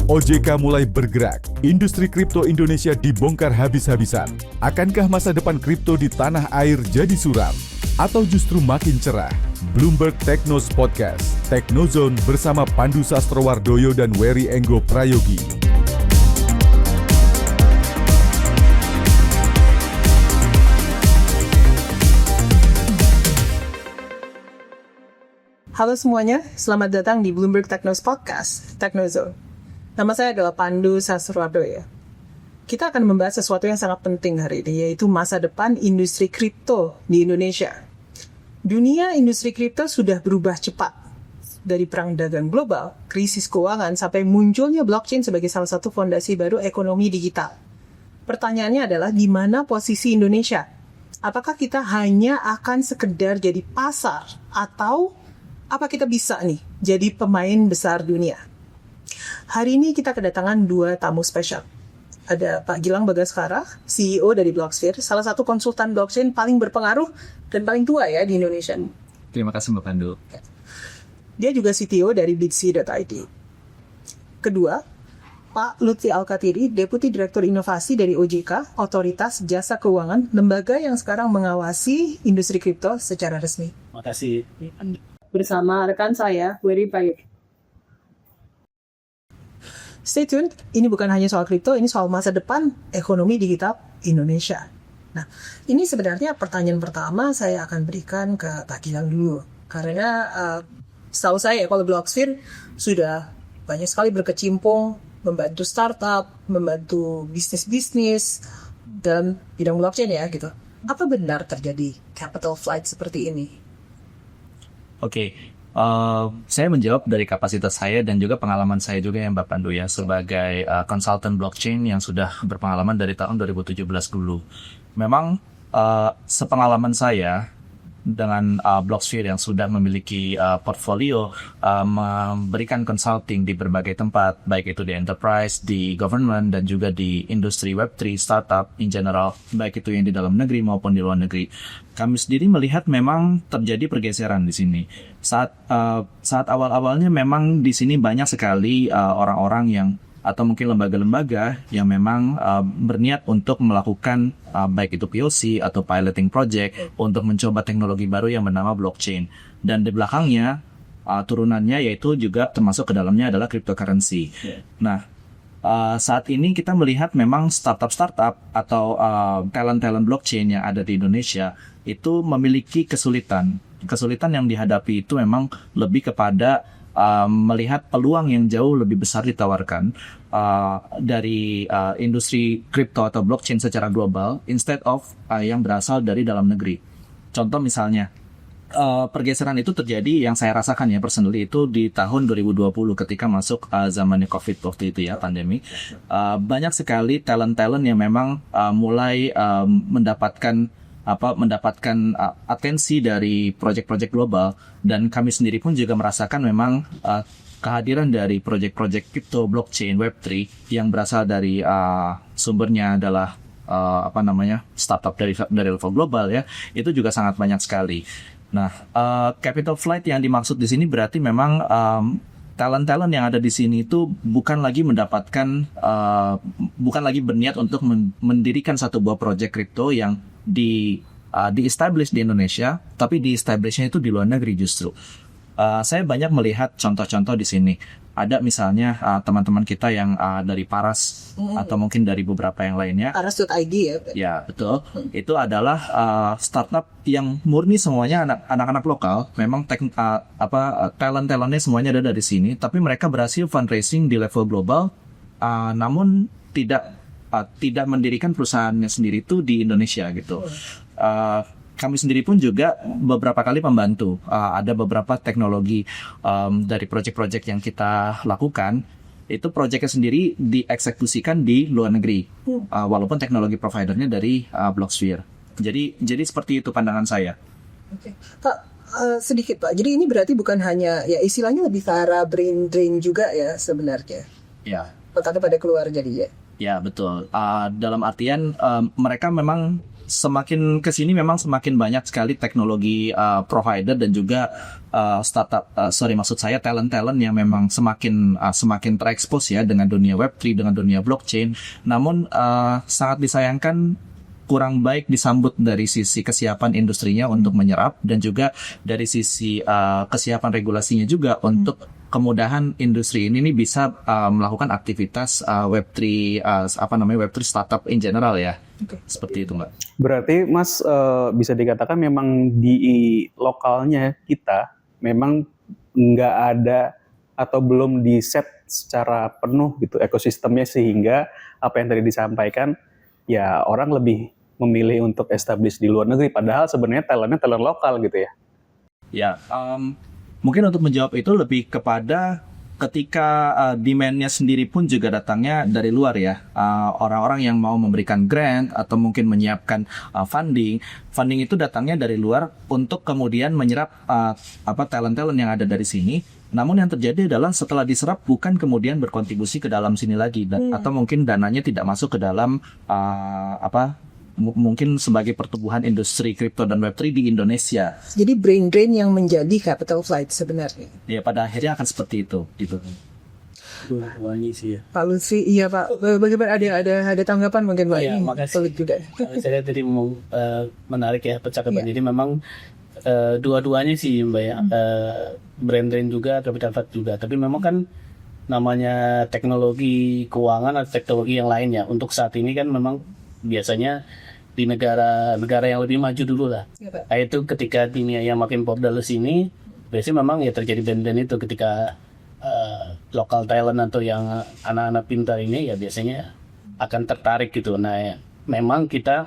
OJK mulai bergerak. Industri kripto Indonesia dibongkar habis-habisan. Akankah masa depan kripto di tanah air jadi suram? Atau justru makin cerah? Bloomberg Technos Podcast, Technozone bersama Pandu Sastrowardoyo dan Wery Enggo Prayogi. Halo semuanya, selamat datang di Bloomberg Technos Podcast, Technozone. Nama saya adalah Pandu Sastrowardoyo. Kita akan membahas sesuatu yang sangat penting hari ini, yaitu masa depan industri kripto di Indonesia. Dunia industri kripto sudah berubah cepat. Dari perang dagang global, krisis keuangan, sampai munculnya blockchain sebagai salah satu fondasi baru ekonomi digital. Pertanyaannya adalah, di mana posisi Indonesia? Apakah kita hanya akan sekedar jadi pasar, atau apa kita bisa nih jadi pemain besar dunia? Hari ini kita kedatangan dua tamu spesial. Ada Pak Gilang Bagaskara, CEO dari Blocksphere, salah satu konsultan blockchain paling berpengaruh dan paling tua ya di Indonesia. Terima kasih Mbak Pandu. Dia juga CTO dari Bitsy.id. Kedua, Pak Lutfi Alkatiri, Deputi Direktur Inovasi dari OJK, Otoritas Jasa Keuangan, lembaga yang sekarang mengawasi industri kripto secara resmi. Terima kasih. Bersama rekan saya, Wery Prayogi. Stay tuned, ini bukan hanya soal kripto, ini soal masa depan ekonomi digital Indonesia. Nah, ini sebenarnya pertanyaan pertama saya akan berikan ke Pak Gilang dulu. Karena setahu saya kalau Blocksphere sudah banyak sekali berkecimpung, membantu startup, membantu bisnis-bisnis dalam bidang blockchain ya gitu. Apa benar terjadi capital flight seperti ini? Oke. Saya menjawab dari kapasitas saya dan juga pengalaman saya juga ya Mbak Pandu ya sebagai konsultan blockchain yang sudah berpengalaman dari tahun 2017 dulu. Memang sepengalaman saya dengan Blocksphere yang sudah memiliki portfolio memberikan consulting di berbagai tempat, baik itu di enterprise, di government, dan juga di industri Web3, startup in general, baik itu yang di dalam negeri maupun di luar negeri. Kami sendiri melihat memang terjadi pergeseran di sini. Saat awal-awalnya memang di sini banyak sekali orang-orang yang atau mungkin lembaga-lembaga yang memang berniat untuk melakukan baik itu POC atau piloting project untuk mencoba teknologi baru yang bernama blockchain. Dan di belakangnya turunannya yaitu juga termasuk ke dalamnya adalah cryptocurrency. Nah, saat ini kita melihat memang startup-startup atau talent-talent blockchain yang ada di Indonesia itu memiliki kesulitan. Kesulitan yang dihadapi itu memang lebih kepada melihat peluang yang jauh lebih besar ditawarkan dari industri kripto atau blockchain secara global instead of yang berasal dari dalam negeri. Contoh misalnya, pergeseran itu terjadi yang saya rasakan ya personally itu di tahun 2020 ketika masuk zamannya COVID waktu itu ya, pandemi. Banyak sekali talent-talent yang memang mulai mendapatkan atensi dari proyek-proyek global, dan kami sendiri pun juga merasakan memang kehadiran dari proyek-proyek crypto, blockchain, Web3 yang berasal dari sumbernya adalah startup dari level global ya, itu juga sangat banyak sekali. Nah, capital flight yang dimaksud di sini berarti memang talent-talent yang ada di sini itu bukan lagi berniat untuk mendirikan satu buah proyek kripto yang di-establish di Indonesia, tapi di-establishnya itu di luar negeri justru. Saya banyak melihat contoh-contoh di sini. Ada misalnya teman-teman kita yang dari Paras atau mungkin dari beberapa yang lainnya. Paras.id ya? Ya, betul. Itu adalah startup yang murni semuanya anak-anak lokal. Memang talent-talentnya semuanya ada dari sini, tapi mereka berhasil fundraising di level global, namun tidak mendirikan perusahaannya sendiri itu di Indonesia gitu. Kami sendiri pun juga beberapa kali membantu. Ada beberapa teknologi dari proyek-proyek yang kita lakukan, itu proyeknya sendiri dieksekusikan di luar negeri, walaupun teknologi providernya dari Blocksphere. Jadi seperti itu pandangan saya. Oke. Pak, sedikit Pak. Jadi ini berarti bukan hanya ya istilahnya lebih ke arah brain drain juga ya sebenarnya. Ya. Otaknya pada keluar jadi ya. Ya betul. Dalam artian mereka memang semakin kesini memang semakin banyak sekali teknologi provider dan juga maksud saya talent-talent yang memang semakin terekspos ya dengan dunia Web3, dengan dunia blockchain. Namun sangat disayangkan kurang baik disambut dari sisi kesiapan industrinya untuk menyerap dan juga dari sisi kesiapan regulasinya juga untuk kemudahan industri ini nih bisa melakukan aktivitas Web3 Web3 startup in general ya. Oke. Seperti itu, Mbak. Berarti Mas bisa dikatakan memang di lokalnya kita memang nggak ada atau belum di set secara penuh gitu ekosistemnya, sehingga apa yang tadi disampaikan ya orang lebih memilih untuk establish di luar negeri, padahal sebenarnya talent lokal gitu ya. Ya, mungkin untuk menjawab itu lebih kepada ketika demand-nya sendiri pun juga datangnya dari luar ya. Orang-orang yang mau memberikan grant atau mungkin menyiapkan funding itu datangnya dari luar untuk kemudian menyerap talent-talent yang ada dari sini. Namun yang terjadi adalah setelah diserap bukan kemudian berkontribusi ke dalam sini lagi atau mungkin dananya tidak masuk ke dalam mungkin sebagai pertumbuhan industri kripto dan Web3 di Indonesia. Jadi brain drain yang menjadi capital flight sebenarnya. Ya pada akhirnya akan seperti itu gitu. Wangi sih ya. Pak Lutfi, iya Pak. Bagaimana ada tanggapan mungkin Pak? Iya, Ini makasih. sulit juga. Saya tadi mau menarik ya percakapan. Jadi memang dua-duanya sih Mbak ya. Brain drain juga, capital flight juga. Tapi memang kan namanya teknologi keuangan atau teknologi yang lainnya. Untuk saat ini kan memang biasanya di negara yang lebih maju dulu lah. Ya, Pak. Nah, itu ketika dunia yang makin popularitas ini, biasanya memang ya terjadi band-band itu ketika lokal talent atau yang anak-anak pintar ini ya biasanya akan tertarik gitu. Nah, ya, memang kita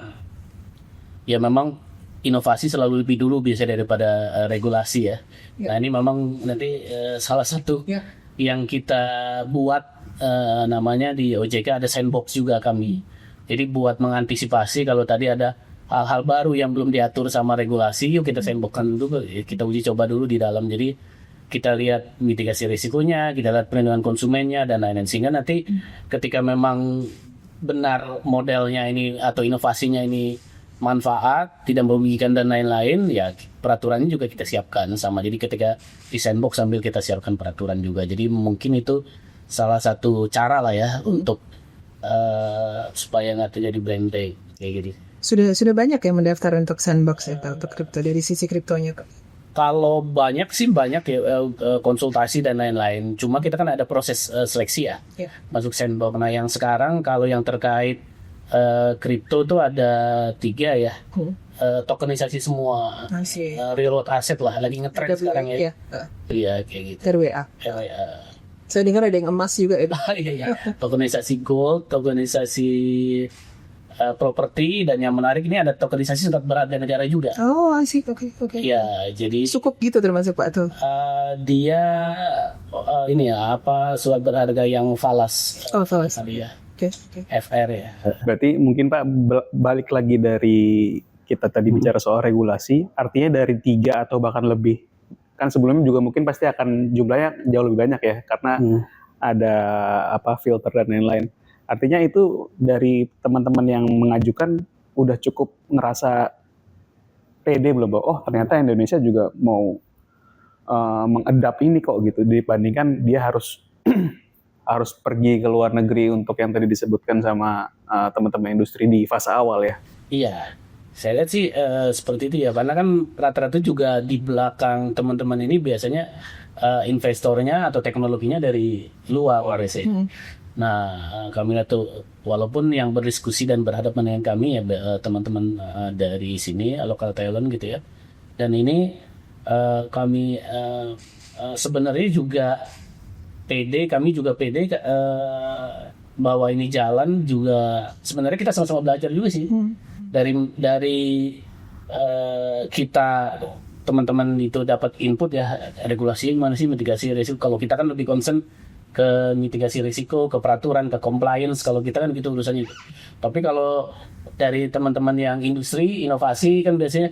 ya memang inovasi selalu lebih dulu biasanya daripada regulasi ya. Ya. Nah, ini memang nanti salah satu Ya. yang kita buat namanya di OJK ada sandbox juga kami. Jadi buat mengantisipasi kalau tadi ada hal-hal baru yang belum diatur sama regulasi, yuk kita sandboxkan dulu, kita uji coba dulu di dalam. Jadi kita lihat mitigasi risikonya, kita lihat perlindungan konsumennya dan lain-lain. Sehingga nanti ketika memang benar modelnya ini atau inovasinya ini manfaat, tidak merugikan dan lain-lain, ya peraturannya juga kita siapkan sama. Jadi ketika di sandbox sambil kita siapkan peraturan juga. Jadi mungkin itu salah satu cara lah ya untuk supaya nggak terjadi brand day kayak gitu. Sudah banyak yang mendaftar untuk sandbox ya Pak, untuk kripto dari sisi kriptonya Pak. Kalau banyak sih banyak ya konsultasi dan lain-lain. Cuma kita kan ada proses seleksi ya Ya. masuk sandbox. Nah yang sekarang kalau yang terkait kripto tuh ada 3 ya. Tokenisasi semua. Masih. Real world asset lah lagi ngetrend sekarang ya. Iya kayak gitu. RWA. Saya dengar ada yang emas juga itu. Iya. Tokenisasi gold, tokenisasi properti, dan yang menarik ini ada tokenisasi surat berharga negara juga. Oh, asik. Oke. Iya, jadi Cukup gitu termasuk Pak tuh. dia ini ya surat berharga yang falas. Oh, falas. Ya. Oke. FR ya. Berarti mungkin Pak balik lagi dari kita tadi bicara soal regulasi, artinya dari 3 atau bahkan lebih, kan sebelumnya juga mungkin pasti akan jumlahnya jauh lebih banyak ya karena ada filter dan lain-lain. Artinya itu dari teman-teman yang mengajukan udah cukup ngerasa pede belum bahwa ternyata Indonesia juga mau mengadap ini kok gitu, dibandingkan dia harus harus pergi ke luar negeri untuk yang tadi disebutkan sama teman-teman industri di fase awal ya. Iya. Saya lihat sih seperti itu ya, karena kan rata-rata juga di belakang teman-teman ini biasanya investornya atau teknologinya dari luar sih. Nah, kami lihat tuh walaupun yang berdiskusi dan berhadapan dengan kami ya teman-teman dari sini local talent gitu ya. Dan ini kami sebenarnya juga kami juga pede bahwa ini jalan juga. Sebenarnya kita sama-sama belajar juga sih. Dari kita teman-teman itu dapat input ya, regulasi gimana sih, mitigasi risiko. Kalau kita kan lebih concern ke mitigasi risiko, ke peraturan, ke compliance. Kalau kita kan gitu urusannya. Tapi kalau dari teman-teman yang industri, inovasi kan biasanya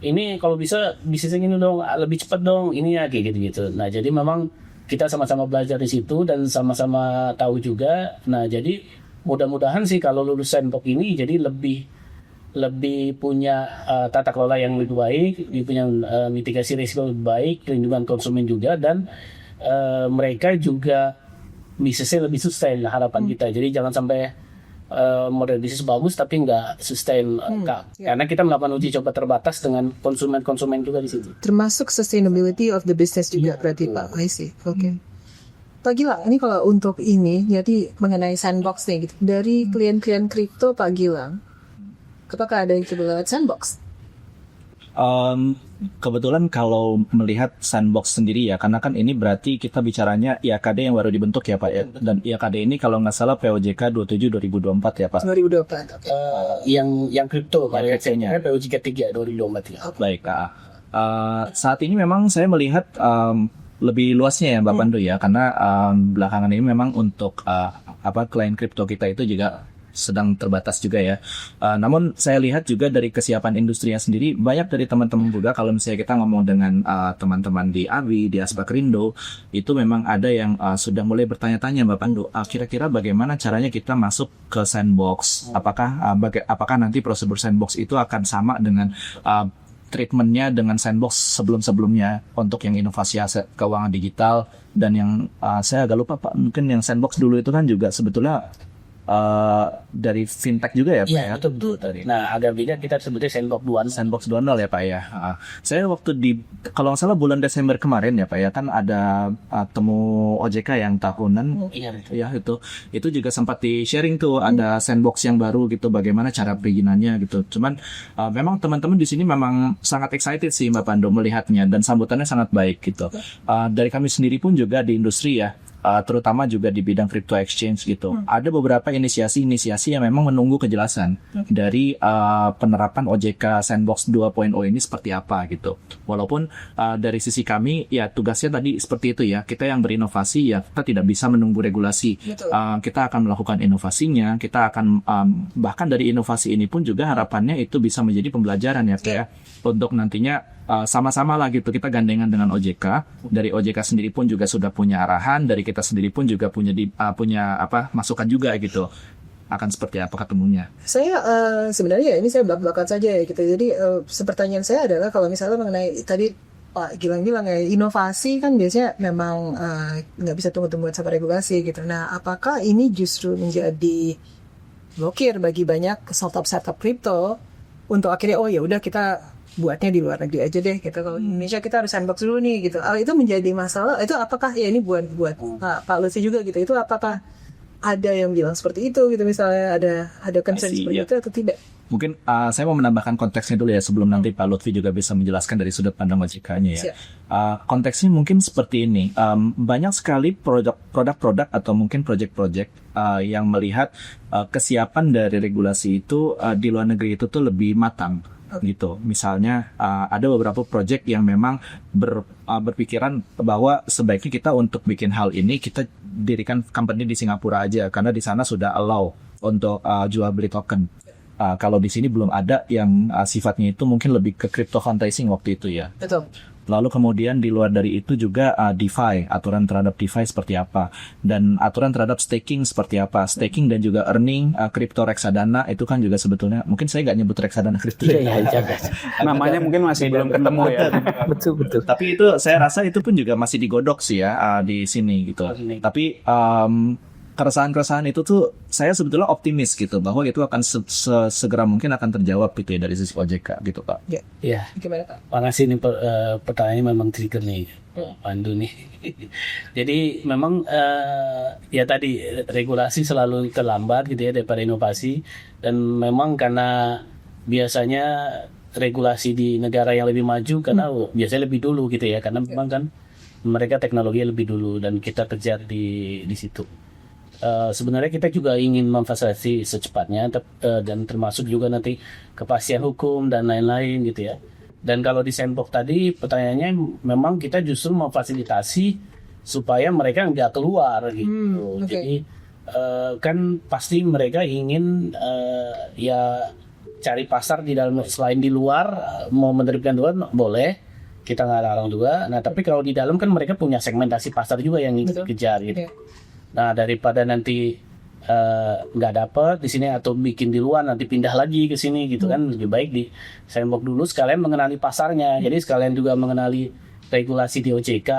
ini kalau bisa bisnisnya gini dong, lebih cepat dong, ini ya kayak gitu-gitu. Nah jadi memang kita sama-sama belajar di situ dan sama-sama tahu juga. Nah jadi mudah-mudahan sih kalau lulus sandbox ini jadi lebih punya tata kelola yang lebih baik, lebih punya mitigasi risiko lebih baik, perlindungan konsumen juga, dan mereka juga bisnisnya lebih sustain harapan kita. Jadi jangan sampai model bisnis bagus tapi nggak sustain, karena kita melakukan uji coba terbatas dengan konsumen juga di situ. Termasuk sustainability of the business juga berarti Pak. I see. Oke. Pak Gilang, ini kalau untuk ini jadi mengenai sandbox nih gitu. Dari klien-klien kripto Pak Gilang, apakah ada yang coba lewat sandbox? Kebetulan kalau melihat sandbox sendiri ya, karena kan ini berarti kita bicaranya IAKD yang baru dibentuk ya Pak ya. Dan IAKD ini kalau nggak salah POJK 27 2024 ya Pak. 2024. Oke. Yang kripto Yang crypto-nya. POJK 3 2024 ya. Baik, saat ini memang saya melihat lebih luasnya ya Mbak Pandu ya, karena belakangan ini memang untuk klien kripto kita itu juga sedang terbatas juga ya. Namun saya lihat juga dari kesiapan industrinya sendiri, banyak dari teman-teman juga kalau misalnya kita ngomong dengan teman-teman di AVI, di Aspakrindo, itu memang ada yang sudah mulai bertanya-tanya Mbak Pandu, kira-kira bagaimana caranya kita masuk ke sandbox? Apakah nanti prosedur sandbox itu akan sama dengan treatmentnya dengan sandbox sebelum-sebelumnya untuk yang inovasi aset keuangan digital, dan yang saya agak lupa Pak, mungkin yang sandbox dulu itu kan juga sebetulnya dari fintech juga ya Pak ya? Iya, betul. Nah, agak beda, kita sebutnya sandbox 2. Sandbox 2.0 ya Pak ya. Saya waktu kalau nggak salah bulan Desember kemarin ya Pak ya, kan ada temu OJK yang tahunan. Iya, betul. Ya itu juga sempat di sharing tuh, ada sandbox yang baru gitu, bagaimana cara perizinannya gitu. Cuman memang teman-teman di sini memang sangat excited sih Mbak Pandu melihatnya, dan sambutannya sangat baik gitu. Dari kami sendiri pun juga di industri ya, terutama juga di bidang crypto exchange gitu. Ada beberapa inisiasi yang memang menunggu kejelasan dari penerapan OJK Sandbox 2.0 ini seperti apa gitu. Walaupun dari sisi kami ya tugasnya tadi seperti itu ya. Kita yang berinovasi ya kita tidak bisa menunggu regulasi. Kita akan melakukan inovasinya, kita akan bahkan dari inovasi ini pun juga harapannya itu bisa menjadi pembelajaran ya Pak ya. Untuk nantinya sama-sama lah gitu, kita gandengan dengan OJK. Dari OJK sendiri pun juga sudah punya arahan, dari kita sendiri pun juga punya masukan juga gitu, akan seperti apa ketemunya. Saya sebenarnya ini saya belak-belakan saja ya gitu. Jadi pertanyaan saya adalah kalau misalnya mengenai tadi Pak Gilang bilang ya, inovasi kan biasanya memang nggak bisa tunggu-tungguan sama regulasi gitu. Nah, apakah ini justru menjadi blokir bagi banyak startup kripto untuk akhirnya ya udah kita buatnya di luar negeri aja deh gitu. Kalau Indonesia kita harus sandbox dulu nih gitu. Itu menjadi masalah. Itu apakah ya ini buat Pak Lutfi juga gitu. Itu apakah ada yang bilang seperti itu gitu, misalnya ada concern seperti itu atau tidak? Mungkin saya mau menambahkan konteksnya dulu ya sebelum nanti Pak Lutfi juga bisa menjelaskan dari sudut pandang OJK-nya ya. Konteksnya mungkin seperti ini. Banyak sekali produk-produk atau mungkin project-project yang melihat kesiapan dari regulasi itu di luar negeri itu tuh lebih matang. Gitu. Misalnya ada beberapa project yang memang berpikiran bahwa sebaiknya kita untuk bikin hal ini kita dirikan company di Singapura aja karena di sana sudah allow untuk jual beli token. Kalau di sini belum ada yang sifatnya itu mungkin lebih ke crypto fundraising waktu itu ya. Betul. Lalu kemudian di luar dari itu juga DeFi, aturan terhadap DeFi seperti apa, dan aturan terhadap staking seperti apa, staking dan juga earning crypto reksadana itu kan juga sebetulnya mungkin saya nggak nyebut reksadana kripto. Namanya mungkin masih belum ketemu ya. Betul. Tapi itu saya rasa itu pun juga masih digodok sih ya di sini gitu. Tapi keresahan-keresahan itu tuh saya sebetulnya optimis gitu bahwa itu akan segera mungkin akan terjawab gitu ya dari sisi OJK gitu Pak. Ya. Gimana Pak? Makasih nih pertanyaannya memang trigger nih Pandu nih. Jadi memang ya tadi regulasi selalu terlambat gitu ya daripada inovasi, dan memang karena biasanya regulasi di negara yang lebih maju karena biasanya lebih dulu gitu ya, karena memang kan mereka teknologi lebih dulu dan kita kejar di situ. Sebenarnya kita juga ingin memfasilitasi secepatnya dan termasuk juga nanti kepastian hukum dan lain-lain gitu ya. Dan kalau di sandbox tadi pertanyaannya memang kita justru memfasilitasi supaya mereka nggak keluar gitu. Jadi kan pasti mereka ingin ya cari pasar di dalam, selain di luar mau menerbitkan luar boleh, kita nggak larang juga. Nah tapi kalau di dalam kan mereka punya segmentasi pasar juga yang ingin kejar gitu. Nah daripada nanti nggak dapet di sini atau bikin di luar nanti pindah lagi ke sini gitu kan, lebih baik di sandbox dulu sekalian mengenali pasarnya. Jadi sekalian juga mengenali regulasi di OJK,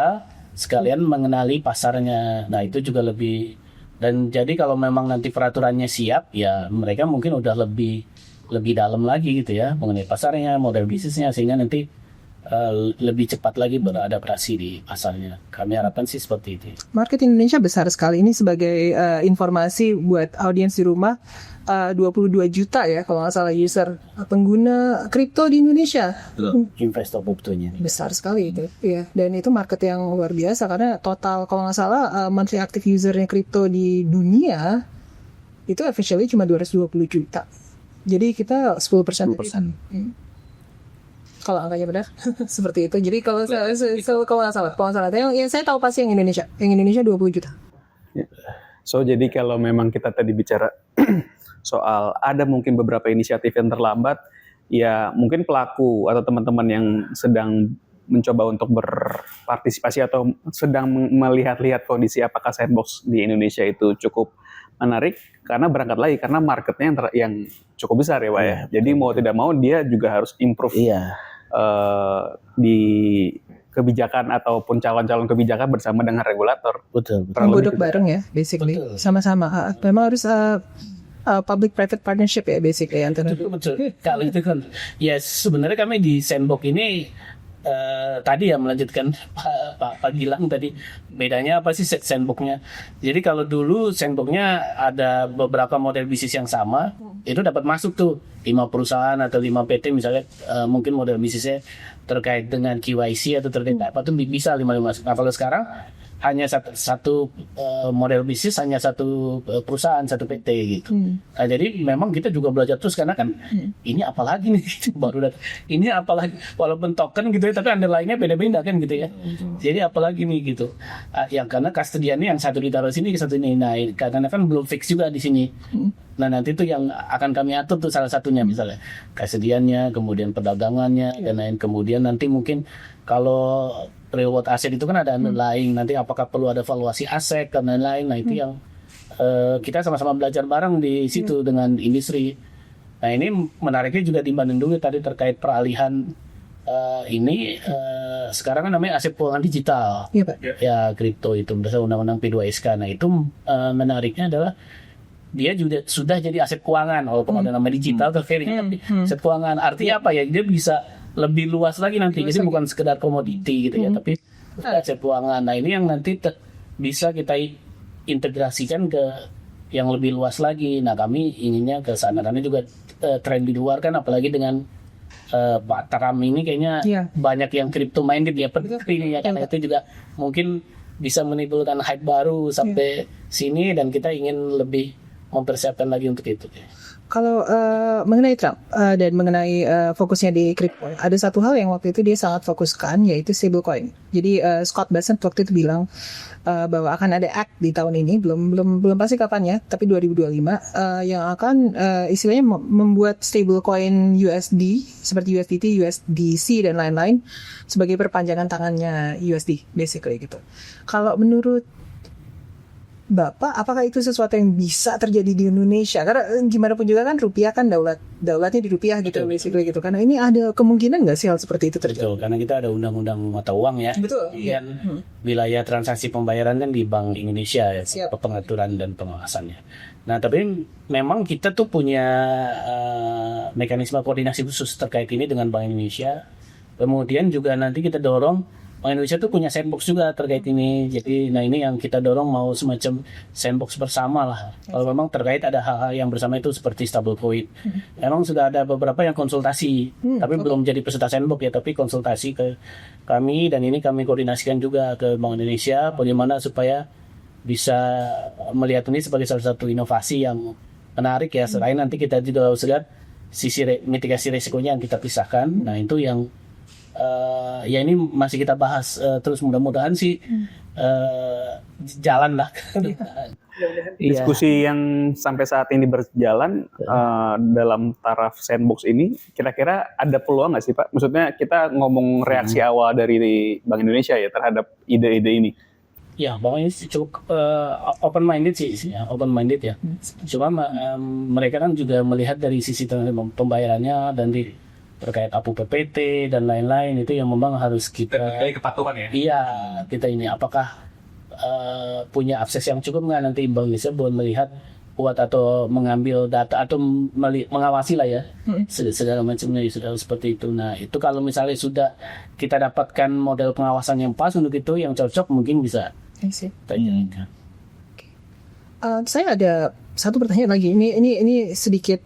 sekalian mengenali pasarnya. Nah itu juga lebih, dan jadi kalau memang nanti peraturannya siap ya mereka mungkin udah lebih dalam lagi gitu ya mengenai pasarnya, model bisnisnya, sehingga nanti lebih cepat lagi beradaptasi di pasarnya. Kami harapkan sih seperti itu. Market Indonesia besar sekali. Ini sebagai informasi buat audiens di rumah, 22 juta ya kalau nggak salah user pengguna kripto di Indonesia. Investor kriptonya Besar sekali itu. Ya, dan itu market yang luar biasa karena total kalau nggak salah monthly active usernya kripto di dunia itu officially cuma 220 juta. Jadi kita 10%. Kalau angkanya benar seperti itu. Jadi kalau kalau nggak salah, yang saya tahu pasti yang Indonesia 20 juta. So jadi kalau memang kita tadi bicara soal ada mungkin beberapa inisiatif yang terlambat, ya mungkin pelaku atau teman-teman yang sedang mencoba untuk berpartisipasi atau sedang melihat-lihat kondisi apakah sandbox di Indonesia itu cukup menarik, karena berangkat lagi karena marketnya yang cukup besar ya Pak ya. Jadi mau tidak mau dia juga harus improve di kebijakan ataupun calon-calon kebijakan bersama dengan regulator. Betul. Duduk bareng ya, basically. Betul. Sama-sama. Memang harus public-private partnership ya, basically. Betul. Kalau itu kan, ya sebenarnya kami di sandbox ini tadi ya melanjutkan Pak Gilang tadi, bedanya apa sih sandboxnya? Jadi kalau dulu sandboxnya ada beberapa model bisnis yang sama, itu dapat masuk tuh 5 perusahaan atau 5 PT misalnya, mungkin model bisnisnya terkait dengan KYC atau terkait apa tuh bisa 5 masuk. Nah kalau sekarang hanya satu model bisnis, hanya satu perusahaan, satu PT gitu. Nah, jadi memang kita juga belajar terus karena kan ini apalagi nih baru datang. Ini apalagi walaupun token gitu ya, tapi underlying-nya beda-beda kan gitu ya. Jadi apalagi nih gitu. Yang karena custodiannya yang satu ditaruh sini, satu ini. Nah, karena kan belum fix juga di sini. Nah, nanti itu yang akan kami atur tuh salah satunya misalnya custodiannya, kemudian perdagangannya dan lain. Kemudian nanti mungkin kalau reward aset itu kan ada underlying, nanti apakah perlu ada valuasi aset dan lain-lain. Nah itu yang kita sama-sama belajar bareng di situ dengan industri. Nah ini menariknya juga di Bandung dulu tadi terkait peralihan ini sekarang kan namanya aset keuangan digital. Iya Pak. Ya kripto itu berdasarkan undang-undang P2SK. Nah itu menariknya adalah dia juga sudah jadi aset keuangan walaupun ada nama digital tapi aset keuangan. Artinya apa ya? Dia bisa lebih luas lagi nanti. Jadi bukan sekedar komoditi gitu ya, tapi aset keuangan. Nah ini yang nanti bisa kita integrasikan ke yang lebih luas lagi. Nah kami inginnya ke sana. Karena juga tren di luar kan, apalagi dengan Pak Taram ini kayaknya banyak yang crypto minded ya, penting ya. Karena itu juga mungkin bisa menimbulkan hype baru sampai sini, dan kita ingin lebih mempersiapkan lagi untuk itu. Kalau mengenai Trump dan mengenai fokusnya di kripto, ada satu hal yang waktu itu dia sangat fokuskan, yaitu stablecoin. Jadi Scott Bessent waktu itu bilang bahwa akan ada act di tahun ini, belum pasti kapan ya, tapi 2025 yang akan istilahnya membuat stablecoin USD seperti USDT, USDC dan lain-lain sebagai perpanjangan tangannya USD, basically gitu. Kalau menurut Bapak, apakah itu sesuatu yang bisa terjadi di Indonesia? Karena gimana pun juga kan rupiah kan daulatnya di rupiah gitu, basically gitu. Karena ini ada kemungkinan nggak sih hal seperti itu terjadi? Betul, karena kita ada undang-undang mata uang ya. Betul. Dan wilayah transaksi pembayaran kan di Bank Indonesia ya, pengaturan dan pengawasannya. Nah, tapi memang kita tuh punya mekanisme koordinasi khusus terkait ini dengan Bank Indonesia. Kemudian juga nanti kita dorong Bank Indonesia tuh punya sandbox juga terkait ini. Jadi, nah ini yang kita dorong mau semacam sandbox bersama lah. Kalau memang terkait ada hal-hal yang bersama itu seperti stablecoin. Memang sudah ada beberapa yang konsultasi, tapi belum jadi peserta sandbox ya, tapi konsultasi ke kami, dan ini kami koordinasikan juga ke Bank Indonesia bagaimana supaya bisa melihat ini sebagai salah satu inovasi yang menarik ya. Selain nanti kita juga harus lihat sisi mitigasi risikonya yang kita pisahkan. Nah itu yang ya ini masih kita bahas terus, mudah-mudahan sih jalan lah. Diskusi yang sampai saat ini berjalan dalam taraf sandbox ini, kira-kira ada peluang nggak sih Pak? Maksudnya kita ngomong reaksi awal dari Bank Indonesia ya terhadap ide-ide ini. Ya, pokoknya cukup open minded sih, ya, open minded ya. Cuma mereka kan juga melihat dari sisi pembayarannya dan terkait APU PPT dan lain-lain itu yang memang harus kita kepatuhan ya. iya kita ini apakah punya akses yang cukup nggak nanti Bank Indonesia buat melihat buat atau mengambil data atau mengawasi lah ya segala macamnya sudah seperti itu. Nah itu kalau misalnya sudah kita dapatkan model pengawasan yang pas untuk itu yang cocok mungkin bisa kita jalankan. Saya ada satu pertanyaan lagi. Ini sedikit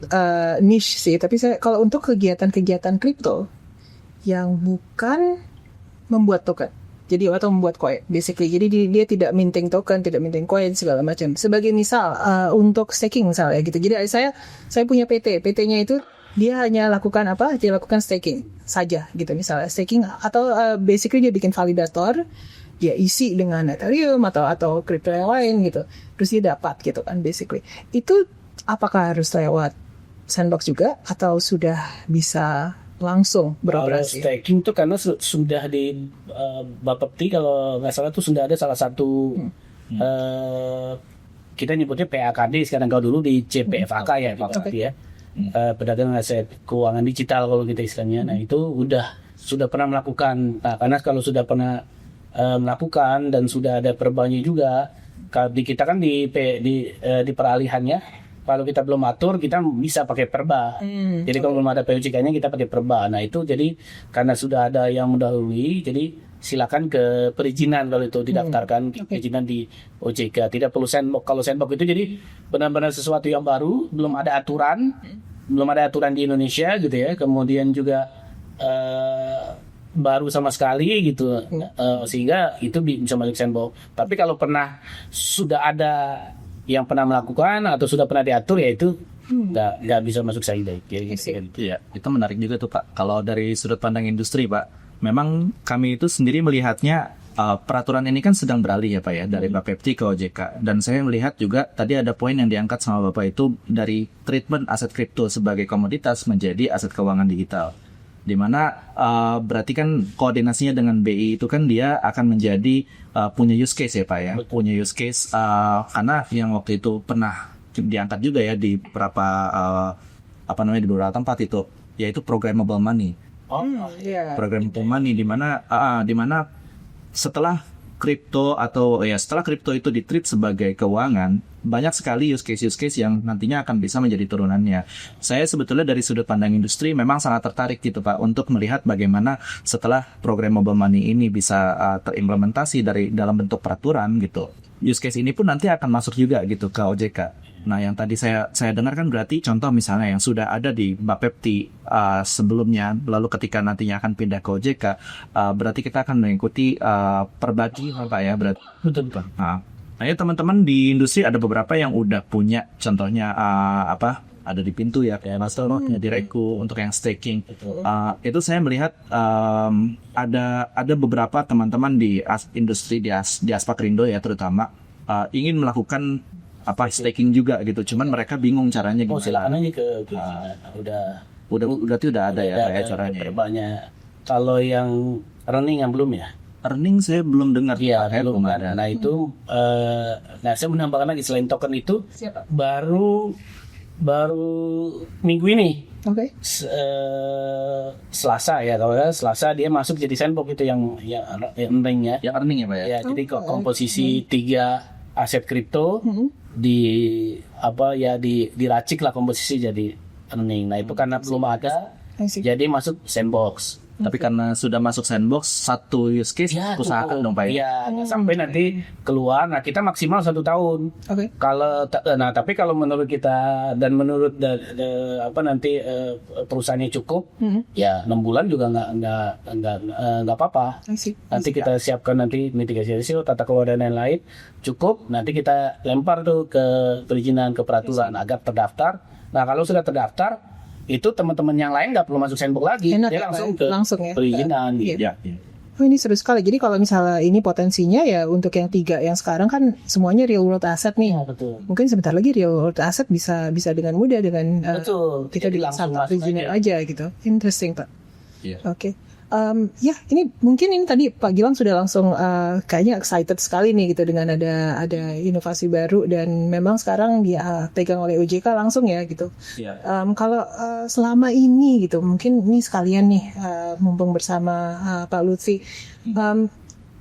niche sih, tapi saya kalau untuk kegiatan-kegiatan kripto yang bukan membuat token, jadi atau membuat coin, basically, jadi dia tidak minting token, tidak minting coin segala macam. Sebagai misal untuk staking misalnya gitu. Jadi saya punya PT-nya itu dia hanya lakukan apa? Dia lakukan staking saja gitu misalnya staking atau basically dia bikin validator. Dia isi dengan Ethereum atau kripto yang lain gitu. Terus dia dapat gitu kan basically. Itu apakah harus lewat sandbox juga atau sudah bisa langsung beroperasi? Kalau staking itu karena sudah di Bapepti kalau nggak salah itu sudah ada salah satu kita nyebutnya PAKD sekarang, kalau dulu di CPFAK ya Bapepti ya. Perdagangan aset keuangan digital kalau kita istilahnya. Nah itu sudah pernah melakukan. Nah karena kalau sudah pernah melakukan dan sudah ada perbanya juga di kita kan di peralihannya kalau kita belum atur kita bisa pakai perba. Jadi kalau belum ada POJK-nya kita pakai perba. Nah itu jadi karena sudah ada yang mendahului jadi silakan ke perizinan kalau itu didaftarkan perizinan di OJK. Tidak perlu sandbox. Kalau sandbox itu jadi benar-benar sesuatu yang baru, belum ada aturan di Indonesia gitu ya. Kemudian juga baru sama sekali gitu, sehingga itu bisa masuk sandbox. Tapi kalau sudah ada yang pernah melakukan atau sudah pernah diatur ya itu nggak bisa masuk sandbox. Iya, itu menarik juga tuh Pak. Kalau dari sudut pandang industri Pak, memang kami itu sendiri melihatnya peraturan ini kan sedang beralih ya Pak ya dari Bapepti ke OJK. Dan saya melihat juga tadi ada poin yang diangkat sama Bapak itu dari treatment aset kripto sebagai komoditas menjadi aset keuangan digital. Di mana berarti kan koordinasinya dengan BI itu kan dia akan menjadi punya use case ya Pak ya. Punya use case karena yang waktu itu pernah diangkat juga ya di beberapa di beberapa tempat itu yaitu programmable money. Programmable money di mana setelah kripto setelah kripto itu ditreat sebagai keuangan, banyak sekali use case yang nantinya akan bisa menjadi turunannya. Saya sebetulnya dari sudut pandang industri memang sangat tertarik gitu Pak untuk melihat bagaimana setelah programmable money ini bisa terimplementasi dalam bentuk peraturan gitu. Use case ini pun nanti akan masuk juga gitu ke OJK. Nah, yang tadi saya dengar kan berarti contoh misalnya yang sudah ada di Bapepti sebelumnya, lalu ketika nantinya akan pindah ke OJK, berarti kita akan mengikuti perbagi Pak ya, berarti. Betul Pak. Nah, ya teman-teman di industri ada beberapa yang udah punya, contohnya ada di Pintu ya, kayak Master, di Reku untuk yang staking. Itu saya melihat ada beberapa teman-teman di industri di Aspakrindo ya terutama ingin melakukan staking juga gitu, cuman mereka bingung caranya gimana. Silakan aja ke udah ada ya kayak caranya. Banyak. Kalau yang running yang belum ya? Earning saya belum dengar. Iya, belum ada. Nah itu, saya menambahkan lagi selain token itu, baru minggu ini, Selasa ya, kalau Selasa dia masuk jadi sandbox itu yang earning ya. Yang earning ya Pak ya. Ya, jadi komposisi 3 aset kripto diracik lah komposisi jadi earning. Nah itu karena belum ada, jadi masuk sandbox. Tapi karena sudah masuk sandbox, satu use case usahakan dong Pak ya. Iya, sampai nanti keluar. Nah kita maksimal 1 tahun. Tapi kalau menurut kita dan menurut perusahaannya cukup, ya 6 bulan juga nggak apa-apa. Nanti kita siapkan nanti mitigasi risiko, tata kelola dan lain-lain cukup. Nanti kita lempar tuh ke perizinan, ke peraturan agar terdaftar. Nah kalau sudah terdaftar, itu teman-teman yang lain nggak perlu masuk sandbox lagi, dia langsung ke perizinan. Ya. Ini seru sekali. Jadi kalau misalnya ini potensinya ya untuk yang 3 yang sekarang kan semuanya real world asset nih. Ya, betul. Mungkin sebentar lagi real world asset bisa dengan mudah dengan betul. kita langsung perizinan aja gitu. Interesting Pak. Iya. Oke. Ya, ini mungkin ini tadi Pak Gilang sudah langsung kayaknya excited sekali nih gitu dengan ada inovasi baru dan memang sekarang dia pegang oleh OJK langsung ya gitu. Iya. Kalau selama ini gitu, mungkin ini sekalian nih mumpung bersama Pak Lutfi,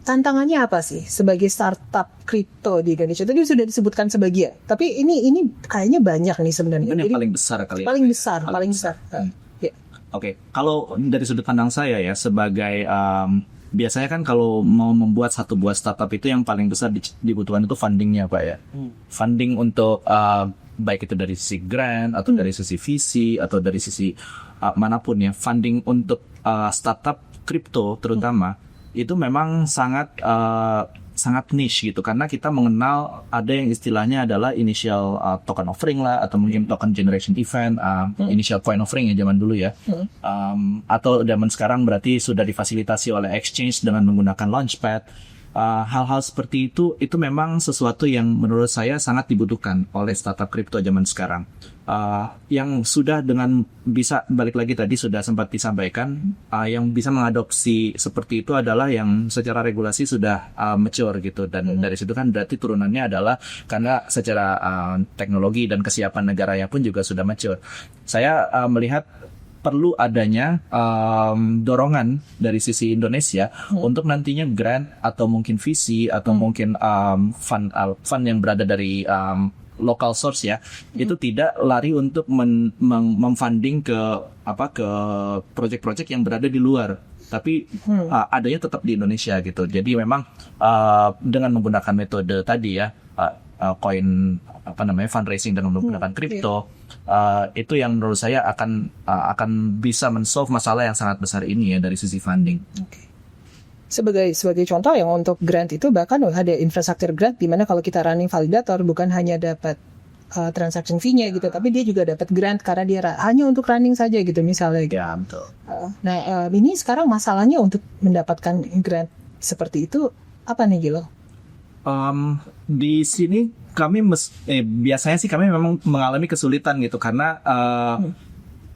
tantangannya apa sih sebagai startup kripto di Indonesia? Tadi sudah disebutkan sebagian, tapi ini kayaknya banyak nih sebenarnya. Mungkin yang Jadi, paling besar kali ya. paling besar. Ya. Oke, kalau dari sudut pandang saya ya sebagai biasanya kan kalau mau membuat satu buah startup itu yang paling besar dibutuhkan itu fundingnya Pak ya. Funding untuk baik itu dari sisi grant atau dari sisi visi atau dari sisi manapun ya. Funding untuk startup kripto terutama itu memang sangat niche gitu karena kita mengenal ada yang istilahnya adalah initial token offering lah atau mungkin token generation event, initial coin offering ya zaman dulu ya, atau zaman sekarang berarti sudah difasilitasi oleh exchange dengan menggunakan launchpad. Hal-hal seperti itu memang sesuatu yang menurut saya sangat dibutuhkan oleh startup kripto zaman sekarang. Yang sudah dengan bisa balik lagi tadi sudah sempat disampaikan, yang bisa mengadopsi seperti itu adalah yang secara regulasi sudah mature gitu dan dari situ kan berarti turunannya adalah karena secara teknologi dan kesiapan negaranya pun juga sudah mature. Saya melihat perlu adanya dorongan dari sisi Indonesia untuk nantinya grant atau mungkin visi atau mungkin fund yang berada dari local source ya, itu tidak lari untuk memfunding ke project-project yang berada di luar, tapi adanya tetap di Indonesia gitu. Jadi memang dengan menggunakan metode tadi ya, koin fundraising dengan menggunakan kripto, itu yang menurut saya akan bisa men-solve masalah yang sangat besar ini ya dari sisi funding. Okay. Sebagai contoh yang untuk grant itu bahkan ada infrastruktur grant di mana kalau kita running validator bukan hanya dapat transaction fee-nya gitu, tapi dia juga dapat grant karena dia hanya untuk running saja gitu misalnya. Gitu. Ya betul. Ini sekarang masalahnya untuk mendapatkan grant seperti itu apa nih Gilo? Di sini kami biasanya sih kami memang mengalami kesulitan gitu karena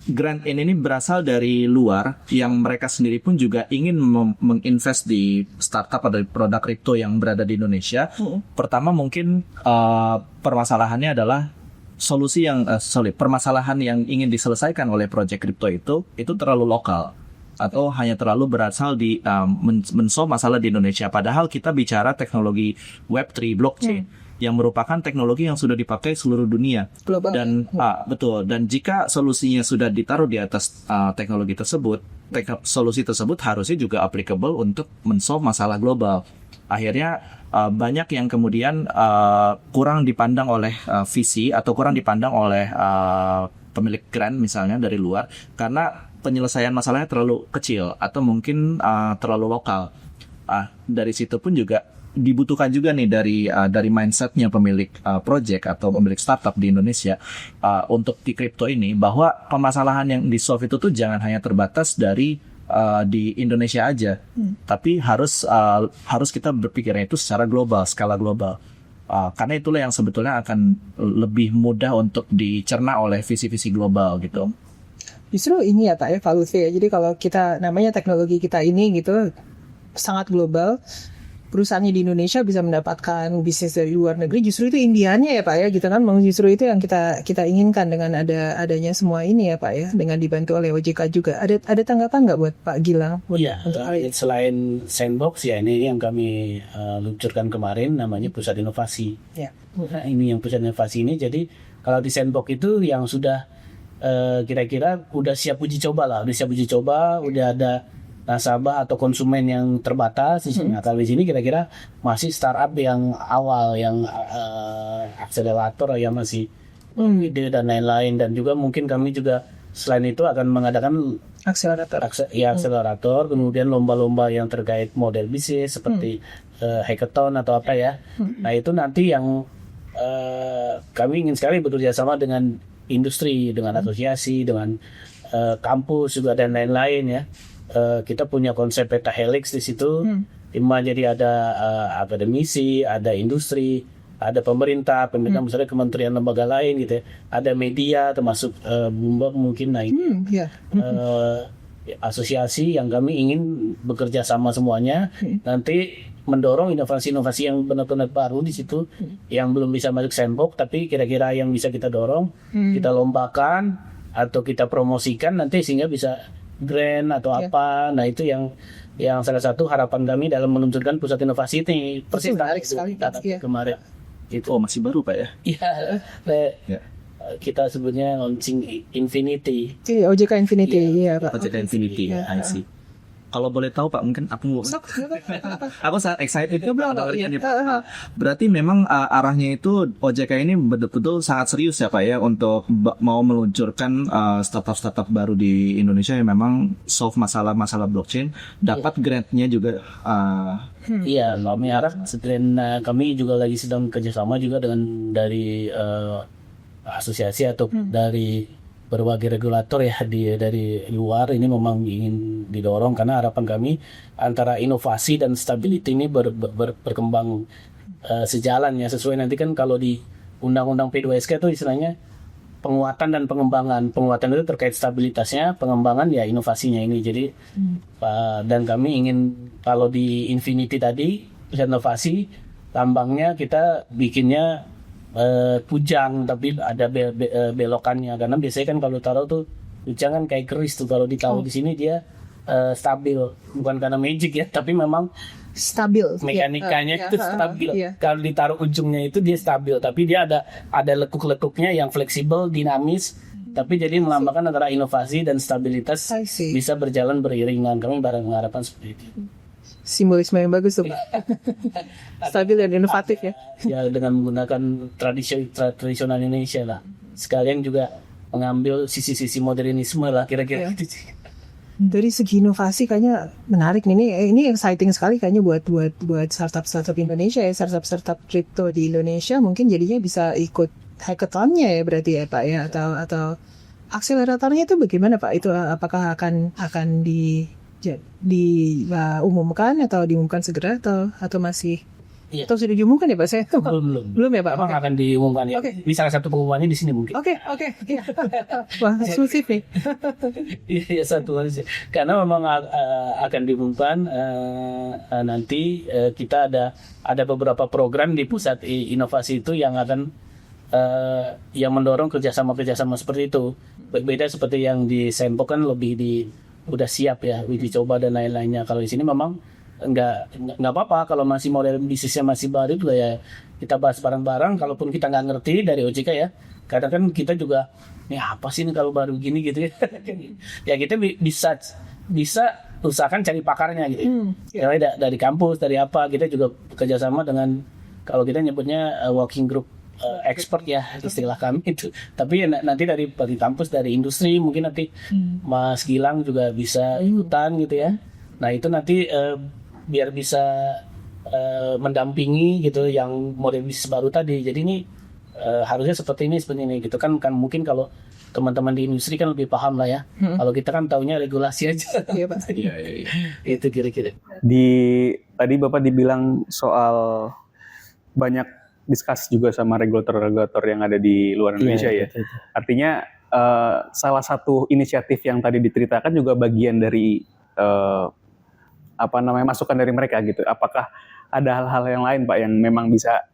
grant ini berasal dari luar yang mereka sendiri pun juga ingin menginvest di startup atau produk kripto yang berada di Indonesia. Pertama mungkin permasalahannya adalah permasalahan yang ingin diselesaikan oleh project kripto itu terlalu lokal atau hanya terlalu berasal di men-solve masalah di Indonesia. Padahal kita bicara teknologi Web3 blockchain yang merupakan teknologi yang sudah dipakai seluruh dunia. Global. Dan betul. Dan jika solusinya sudah ditaruh di atas teknologi tersebut, solusi tersebut harusnya juga applicable untuk men-solve masalah global. Akhirnya banyak yang kemudian kurang dipandang oleh visi atau kurang dipandang oleh pemilik grant misalnya dari luar karena penyelesaian masalahnya terlalu kecil atau mungkin terlalu lokal. Dari situ pun juga dibutuhkan juga nih dari mindsetnya pemilik project atau pemilik startup di Indonesia untuk di kripto ini bahwa permasalahan yang di solve itu tuh jangan hanya terbatas dari di Indonesia aja, tapi harus kita berpikirnya itu secara global, skala global. Karena itulah yang sebetulnya akan lebih mudah untuk dicerna oleh visi-visi global gitu. Justru ini ya Pak ya, Pak Lutfi ya. Jadi kalau kita namanya teknologi kita ini gitu sangat global, perusahaannya di Indonesia bisa mendapatkan bisnis dari luar negeri. Justru itu impiannya ya Pak ya, gitu kan. Justru itu yang kita inginkan dengan adanya semua ini ya Pak ya, dengan dibantu oleh OJK juga. Ada tanggapan nggak buat Pak Gilang? Iya, selain sandbox ya ini yang kami luncurkan kemarin namanya pusat inovasi. Ya. Nah, ini yang pusat inovasi ini. Jadi kalau di sandbox itu yang sudah kira-kira udah siap uji coba, udah ada nasabah atau konsumen yang terbatas di sini. Kalau di sini kira-kira masih startup yang awal, yang akselerator yang masih ide dan lain-lain, dan juga mungkin kami juga selain itu akan mengadakan akselerator, kemudian lomba-lomba yang terkait model bisnis seperti hackathon atau apa ya. Nah itu nanti yang kami ingin sekali bekerja sama dengan industri, dengan asosiasi, dengan kampus juga dan lain-lain ya. Kita punya konsep peta helix di situ, jadi ada akademisi, ada industri, ada pemerintah misalnya kementerian lembaga lain gitu ya, ada media termasuk Bloomberg mungkin. Nah ini asosiasi yang kami ingin bekerja sama semuanya, nanti mendorong inovasi-inovasi yang benar-benar baru di situ, yang belum bisa masuk sandbox, tapi kira-kira yang bisa kita dorong, kita lombakan atau kita promosikan nanti sehingga bisa grant atau apa. Nah itu yang salah satu harapan kami dalam meluncurkan pusat inovasi ini. Persis menarik sekali. Iya. kemarin. Itu. Oh, masih baru Pak ya? Iya, Ya. kita sebutnya launching Infinity. Iya, OJK Infinity, iya Pak. Project Infinity, Iya. I see. Kalau boleh tahu Pak, mungkin aku aku sangat excited dengarnya nih, Pak. Berarti memang arahnya itu OJK ini betul-betul sangat serius ya Pak ya untuk mau meluncurkan startup-startup baru di Indonesia yang memang solve masalah-masalah blockchain, dapat grantnya juga. Iya, kami harap dan kami juga lagi sedang kerjasama juga dengan dari asosiasi atau dari berbagai regulator ya dari luar. Ini memang ingin didorong karena harapan kami antara inovasi dan stability ini berkembang sejalan ya, sesuai nanti kan kalau di undang-undang P2SK itu istilahnya penguatan dan pengembangan. Penguatan itu terkait stabilitasnya, pengembangan ya inovasinya ini. Jadi dan kami ingin kalau di Infinity tadi pusat inovasi, lambangnya kita bikinnya kujang tapi ada belokannya, karena biasanya kan kalau taruh tuh kujang kan kayak keris tuh, kalau ditaruh di sini dia stabil, bukan karena magic ya, tapi memang Stabil. mekanikanya itu stabil. Iya. Kalau ditaruh ujungnya itu dia stabil, tapi dia ada lekuk-lekuknya yang fleksibel, dinamis, tapi jadi melambangkan antara inovasi dan stabilitas I see. bisa berjalan beriringan. Kami barang mengharapkan seperti itu. Simbolisme yang bagus tuh Pak. Stabil dan inovatif ya. Ya dengan menggunakan tradisional Indonesia lah. Sekalian juga mengambil sisi-sisi modernisme lah kira-kira. Iya. Dari segi inovasi kayaknya menarik nih. Ini exciting sekali kayaknya buat startup Indonesia ya, startup crypto di Indonesia mungkin jadinya bisa ikut hackathonnya ya berarti ya Pak ya, atau akseleratornya itu bagaimana Pak? Itu apakah akan diumumkan atau diumumkan segera atau masih Iya. atau sudah diumumkan ya Pak? Saya Belum ya Pak. Memang Oke. akan diumumkan ya. Oke. Bisa salah satu pengumumannya di sini mungkin. Oke. Iya. Wah, eksklusif nih. Iya satu aja. Karena memang akan diumumkan nanti kita ada beberapa program di pusat inovasi itu yang akan yang mendorong kerjasama seperti itu. Berbeda seperti yang di Sandbox kan lebih udah siap ya, uji coba dan lain-lainnya. Kalau di sini memang nggak apa-apa kalau masih model bisnisnya masih baru juga ya, kita bahas bareng-bareng. Kalaupun kita nggak ngerti dari OJK ya, kadang kan kita juga ini apa sih ini kalau baru gini gitu ya. Ya kita bisa usahakan cari pakarnya gitu. Ya dari kampus, dari apa, kita juga kerjasama dengan, kalau kita nyebutnya working group expert ya istilah kami itu. Tapi nanti dari kampus, dari industri mungkin nanti Mas Gilang juga bisa ikutan gitu ya. Nah itu nanti biar bisa mendampingi gitu yang model bisnis baru tadi. Jadi ini harusnya seperti ini gitu kan mungkin kalau teman-teman di industri kan lebih paham lah ya. Kalau kita kan taunya regulasi aja. Iya Pak. Iya. Itu kira-kira. Tadi Bapak dibilang soal banyak diskus juga sama regulator-regulator yang ada di luar Indonesia ya. Artinya salah satu inisiatif yang tadi diceritakan juga bagian dari masukan dari mereka gitu. Apakah ada hal-hal yang lain Pak yang memang bisa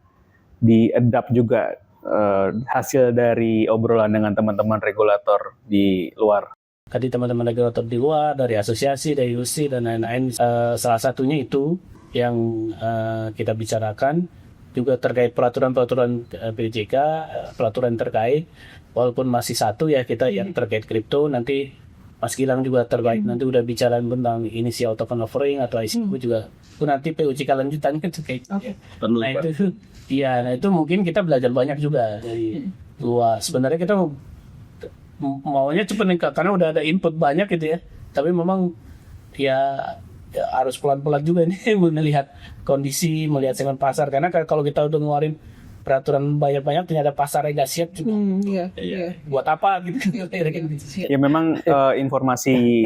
di-adapt juga hasil dari obrolan dengan teman-teman regulator di luar? Tadi teman-teman regulator di luar, dari asosiasi, dari industri dan lain-lain, salah satunya itu yang kita bicarakan juga terkait peraturan-peraturan PJK, peraturan terkait, walaupun masih satu ya kita yang terkait kripto. Nanti Mas Gilang juga terkait nanti udah bicara tentang initial token offering atau ICO juga. Itu nanti PUJK lanjutannya terkait. Perlu Nah Pak. itu mungkin kita belajar banyak juga dari luar. Sebenarnya kita maunya cepat nih karena udah ada input banyak gitu ya. Tapi memang ya harus pelan-pelan juga nih melihat kondisi, melihat segmen pasar. Karena kalau kita udah ngeluarin peraturan banyak-banyak ternyata pasarnya nggak siap juga. Iya. Buat apa gitu? Ya memang informasi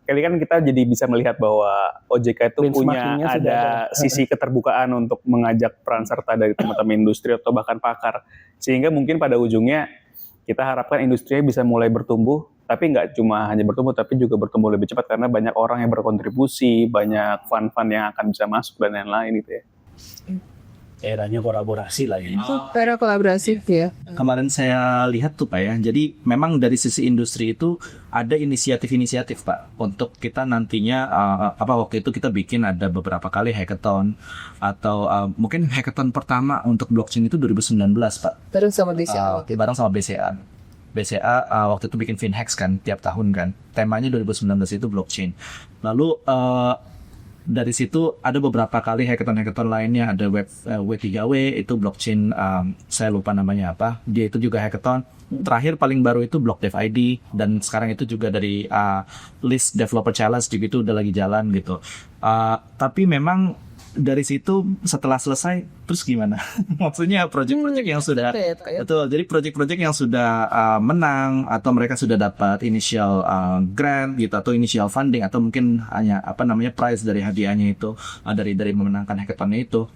kali kan kita jadi bisa melihat bahwa OJK itu punya Benchmarkingnya sudah ada ada. sisi keterbukaan untuk mengajak peran serta dari teman-teman industri atau bahkan pakar, sehingga mungkin pada ujungnya kita harapkan industrinya bisa mulai bertumbuh Tapi nggak cuma hanya bertumbuh, tapi juga bertumbuh lebih cepat karena banyak orang yang berkontribusi, banyak fund-fund yang akan bisa masuk dan lain-lain gitu ya. Eranya kolaborasi lah ya. Itu era kolaborasi ya. Kemarin saya lihat tuh Pak ya, jadi memang dari sisi industri itu ada inisiatif-inisiatif Pak untuk kita nantinya waktu itu kita bikin ada beberapa kali hackathon atau mungkin hackathon pertama untuk blockchain itu 2019 Pak. Bareng sama BCA. Bareng sama BCA. BCA waktu itu bikin FinHacks kan tiap tahun kan. Temanya 2019 itu blockchain. Lalu dari situ ada beberapa kali hackathon lainnya, ada W3W itu blockchain, saya lupa namanya apa, dia itu juga hackathon. Terakhir paling baru itu Block Dev ID, dan sekarang itu juga dari list developer challenge juga itu udah lagi jalan gitu. Tapi memang dari situ setelah selesai terus gimana? Maksudnya project-project yang sudah betul, jadi project-project yang sudah menang atau mereka sudah dapat initial grant gitu atau initial funding atau mungkin hanya prize dari hadiahnya itu dari memenangkan hackathonnya itu.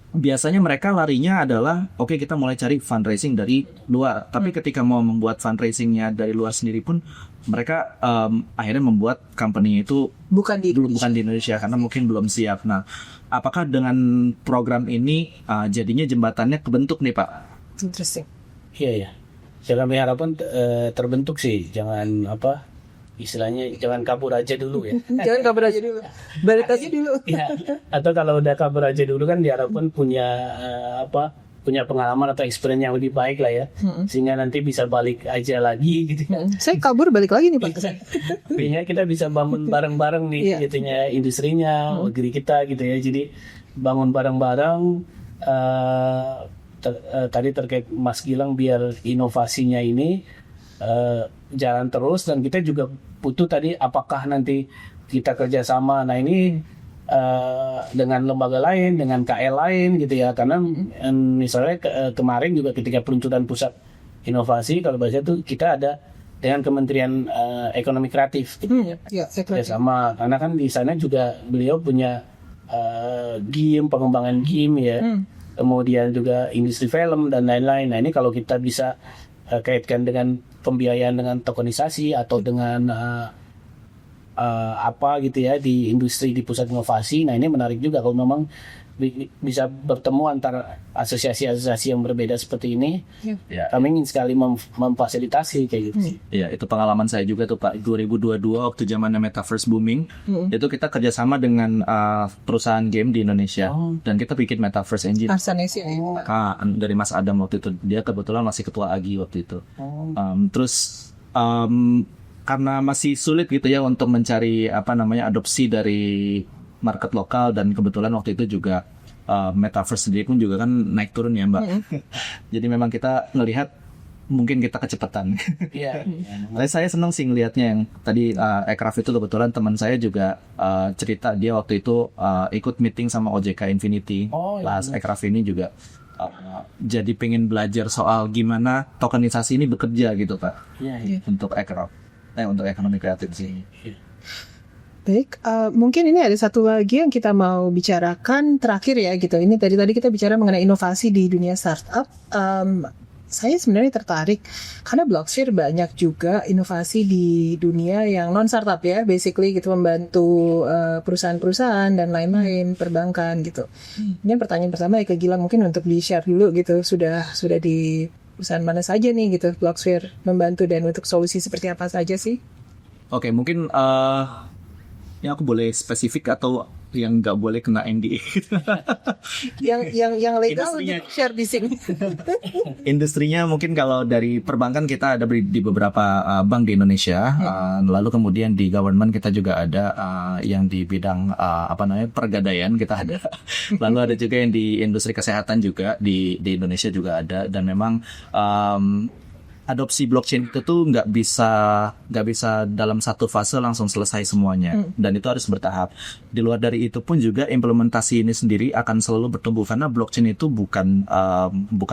Biasanya mereka larinya adalah oke, kita mulai cari fundraising dari luar. Tapi ketika mau membuat fundraisingnya dari luar sendiri pun mereka akhirnya membuat company itu bukan di Indonesia karena mungkin belum siap. Nah, apakah dengan program ini jadinya jembatannya kebentuk nih Pak? Interesting. Iya. Kami harapan terbentuk sih. Jangan istilahnya jangan kabur aja dulu ya. Jangan kabur aja dulu. Balik aja dulu. Ya. Atau kalau udah kabur aja dulu kan diharapkan punya pengalaman atau experience yang lebih baik lah ya. Sehingga nanti bisa balik aja lagi gitu ya. Saya kabur balik lagi nih Pak. Artinya kita bisa bangun bareng-bareng nih gitunya industrinya, negeri kita gitu ya. Jadi bangun bareng-bareng tadi terkait Mas Gilang biar inovasinya ini jalan terus, dan kita juga butuh tadi apakah nanti kita kerjasama. Nah ini dengan lembaga lain, dengan KL lain gitu ya, karena misalnya kemarin juga ketika peluncuran pusat inovasi kalau bahasa itu kita ada dengan Kementerian Ekonomi Kreatif kerjasama, karena kan di sana juga beliau punya game, pengembangan game ya, kemudian juga industri film dan lain-lain. Nah ini kalau kita bisa kaitkan dengan pembiayaan dengan tokenisasi atau dengan gitu ya di industri di pusat inovasi. Nah ini menarik juga kalau memang bisa bertemu antara asosiasi-asosiasi yang berbeda seperti ini. Kami ingin sekali memfasilitasi kayak gitu sih. Iya, itu pengalaman saya juga tuh Pak. 2022 waktu zamannya Metaverse booming, itu kita kerjasama dengan perusahaan game di Indonesia dan kita bikin Metaverse Engine. Dari Mas Adam waktu itu, dia kebetulan masih ketua AGI waktu itu. Karena masih sulit gitu ya untuk mencari adopsi dari market lokal, dan kebetulan waktu itu juga Metaverse sendiri pun juga kan naik turun ya Mbak. Jadi memang kita ngelihat mungkin kita kecepatan. Saya senang sih ngelihatnya yang tadi Aircraft itu kebetulan teman saya juga cerita dia waktu itu ikut meeting sama OJK Infinity. Aircraft ini juga jadi pengen belajar soal gimana tokenisasi ini bekerja gitu Pak. Untuk Aircraft, untuk ekonomi kreatif sih. Baik, mungkin ini ada satu lagi yang kita mau bicarakan terakhir ya gitu. Ini tadi kita bicara mengenai inovasi di dunia startup. Saya sebenarnya tertarik karena Blocksphere banyak juga inovasi di dunia yang non startup ya, basically gitu, membantu perusahaan-perusahaan dan lain-lain, perbankan gitu. Ini pertanyaan pertama ya ke Gilang, mungkin untuk di-share dulu gitu, sudah di perusahaan mana saja nih gitu Blocksphere membantu, dan untuk solusi seperti apa saja sih? Oke, mungkin yang aku boleh spesifik atau yang nggak boleh kena NDA. yang legal share di sini. Industrinya mungkin kalau dari perbankan kita ada di beberapa bank di Indonesia, lalu kemudian di government kita juga ada yang di bidang pergadaian kita ada, lalu ada juga yang di industri kesehatan juga di Indonesia juga ada, dan memang adopsi blockchain itu tuh nggak bisa dalam satu fase langsung selesai semuanya, dan itu harus bertahap. Di luar dari itu pun juga implementasi ini sendiri akan selalu bertumbuh, karena blockchain itu bukan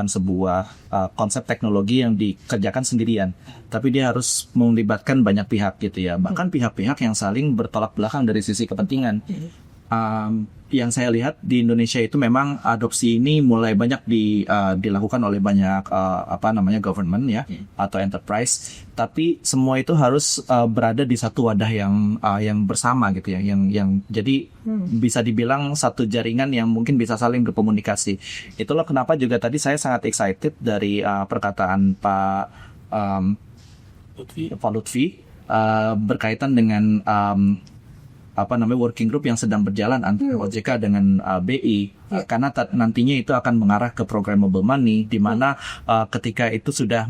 sebuah konsep teknologi yang dikerjakan sendirian, tapi dia harus melibatkan banyak pihak gitu ya, bahkan pihak-pihak yang saling bertolak belakang dari sisi kepentingan. yang saya lihat di Indonesia itu memang adopsi ini mulai banyak dilakukan oleh banyak government ya atau enterprise, tapi semua itu harus berada di satu wadah yang bersama gitu ya, yang jadi bisa dibilang satu jaringan yang mungkin bisa saling berkomunikasi. Itulah kenapa juga tadi saya sangat excited dari perkataan Pak Lutfi berkaitan dengan working group yang sedang berjalan antara OJK dengan BI, karena nantinya itu akan mengarah ke programmable money, di mana ketika itu sudah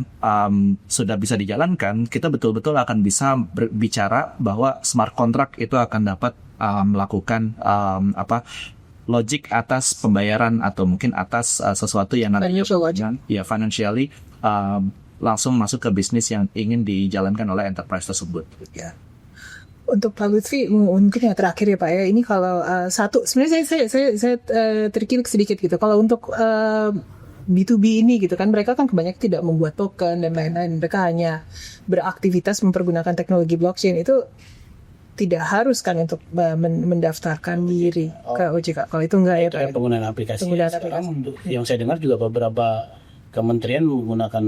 bisa dijalankan, kita betul-betul akan bisa berbicara bahwa smart contract itu akan dapat melakukan logik atas pembayaran atau mungkin atas sesuatu yang nanti financially langsung masuk ke bisnis yang ingin dijalankan oleh enterprise tersebut. Ya. Untuk Pak Lutfi mungkin yang terakhir ya Pak ya, ini kalau satu sebenarnya saya terkilik sedikit gitu. Kalau untuk B2B ini gitu kan, mereka kan kebanyakan tidak membuat token dan lain-lain, mereka hanya beraktivitas mempergunakan teknologi blockchain. Itu tidak harus kan untuk mendaftarkan diri ke OJK. Kalau itu enggak ya Pak. Itu penggunaan aplikasi. Yang saya dengar juga beberapa kementerian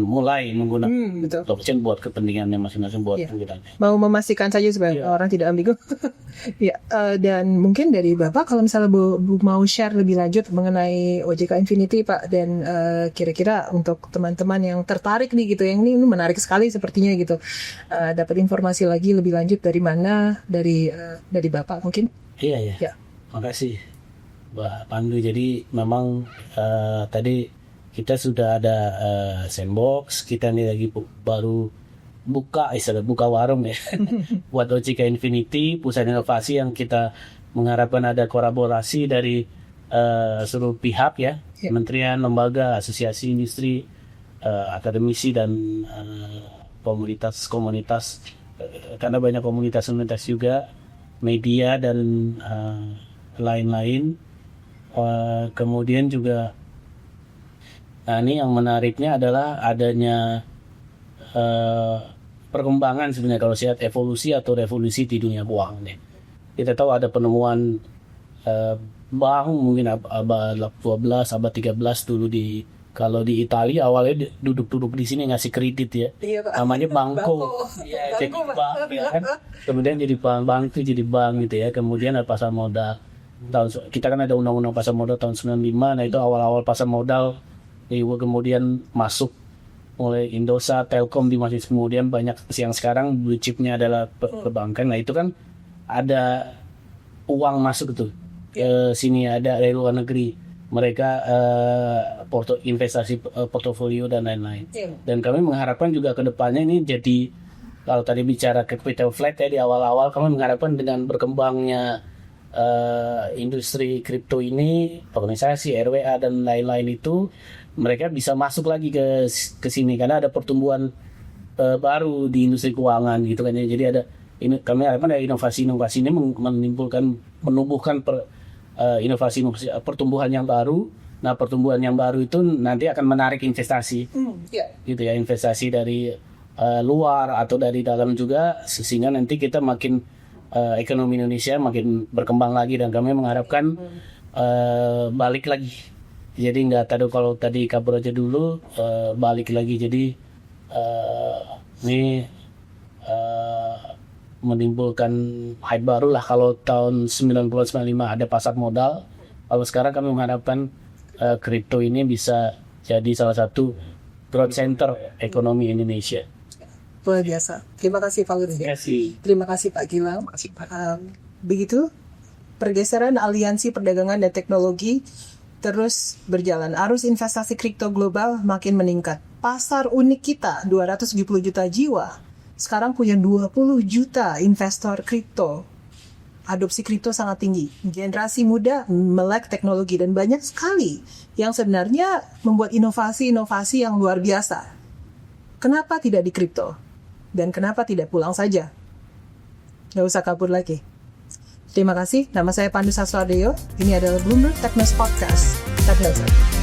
mulai menggunakan blockchain buat kepentingannya masing-masing, buat penggunaannya. Mau memastikan saja supaya orang tidak ambigu. Ya, dan mungkin dari Bapak kalau misalnya mau share lebih lanjut mengenai OJK Infinity Pak, dan kira-kira untuk teman-teman yang tertarik nih gitu, yang ini menarik sekali sepertinya gitu, dapat informasi lagi lebih lanjut dari mana, dari Bapak mungkin? Iya. Ya. Makasih Mbak Pandu. Jadi memang tadi kita sudah ada sandbox, kita nih lagi baru buka warung ya buat OJK Infinity, pusat inovasi yang kita mengharapkan ada kolaborasi dari seluruh pihak ya, kementerian, lembaga, asosiasi industri, akademisi dan komunitas karena banyak komunitas juga, media dan lain-lain. Kemudian juga ini yang menariknya adalah adanya perkembangan sebenarnya kalau saya lihat evolusi atau revolusi di dunia keuangan nih. Kita tahu ada penemuan bank mungkin abad 12, abad 13 dulu kalau di Italia awalnya duduk di sini ngasih kredit ya. Iya, namanya Banco. Iya, jadi bank ya kan. Kemudian jadi bank itu jadi bank gitu ya. Kemudian ada pasar modal. Kita kan ada undang-undang pasar modal tahun 95. Nah, itu awal-awal pasar modal kemudian masuk oleh Indosat, Telkom di masih kemudian banyak yang sekarang blue chipnya adalah perbankan. Nah itu kan ada uang masuk tuh ke sini, ada dari luar negeri mereka investasi portofolio dan lain-lain. Dan kami mengharapkan juga ke depannya ini jadi, kalau tadi bicara capital flight ya di awal-awal, kami mengharapkan dengan berkembangnya industri kripto ini, organisasi RWA dan lain-lain itu, mereka bisa masuk lagi ke sini karena ada pertumbuhan baru di industri keuangan gitu kan. Jadi ini kami harapkan ada inovasi ini menumbuhkan inovasi pertumbuhan yang baru. Nah, pertumbuhan yang baru itu nanti akan menarik investasi. Gitu ya, investasi dari luar atau dari dalam juga, sehingga nanti kita makin ekonomi Indonesia makin berkembang lagi, dan kami mengharapkan balik lagi. Jadi nggak tahu, kalau tadi kabur aja dulu, balik lagi. Jadi ini menimbulkan hype baru lah. Kalau tahun 90-95 ada pasar modal, kalau sekarang kami mengharapkan kripto ini bisa jadi salah satu growth center ekonomi Indonesia. Luar biasa. Terima kasih Pak Lutfi. Terima kasih Pak Gilang. Begitu pergeseran aliansi perdagangan dan teknologi terus berjalan. Arus investasi kripto global makin meningkat. Pasar unik kita 270 juta jiwa sekarang punya 20 juta investor kripto. Adopsi kripto sangat tinggi. Generasi muda melek teknologi, dan banyak sekali yang sebenarnya membuat inovasi-inovasi yang luar biasa. Kenapa tidak di kripto? Dan kenapa tidak pulang saja? Nggak usah kabur lagi. Terima kasih. Nama saya Pandu Sastroardoyo. Ini adalah Bloomberg Technos Podcast. Technos.